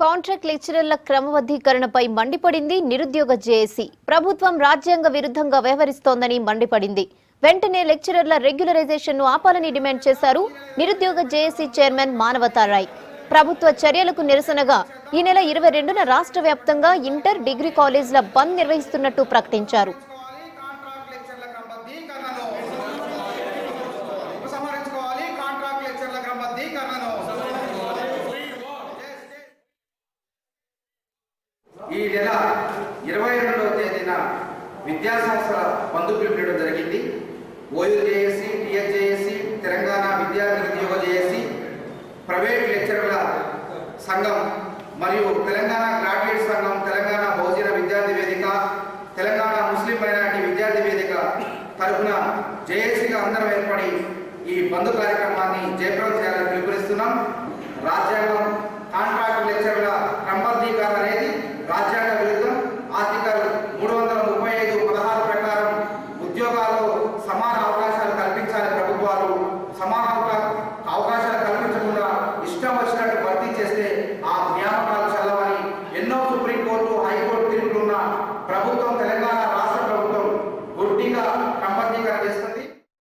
Contract లెక్చరర్ల క్రమబద్ధీకరణపై మండిపడింది నిరుద్యోగ JAC. ప్రభుత్వం రాజ్యాంగ విరుద్ధంగా వ్యవహరిస్తోందని మండిపడింది. వెంటనే లెక్చరర్ల రెగ్యులరైజేషన్ను ఆపాలని డిమాండ్ చేశారు నిరుద్యోగ జేఏసీ చైర్మన్ మానవతారాయ్. ప్రభుత్వ చర్యలకు నిరసనగా ఈ నెల 22న రాష్ట్ర వ్యాప్తంగా ఇంటర్, డిగ్రీ కాలేజీల బంద్ నిర్వహిస్తున్నట్టు ప్రకటించారు. ఈ నెల 22వ తేదీన విద్యాసంస్థల బంద్ పిలుపునివ్వడం జరిగింది. OU JAC, TS JAC, Telangana విద్యార్థి నిరుద్యోగ జేఏసీ, ప్రైవేట్ లెక్చరర్ల సంఘం మరియు తెలంగాణ గ్రాడ్యుయేట్ సంఘం, తెలంగాణ బహుజన విద్యార్థి వేదిక, తెలంగాణ ముస్లిం మైనారిటీ విద్యార్థి వేదిక తరఫున జేఏసీగా అందరం ఏర్పడి ఈ బంద్ కార్యక్రమాన్ని జయప్రదం చేయాలని పిలుపునిస్తున్నాం. రాజ్యాంగం కాంట్రాక్ట్ లెక్చరర్ల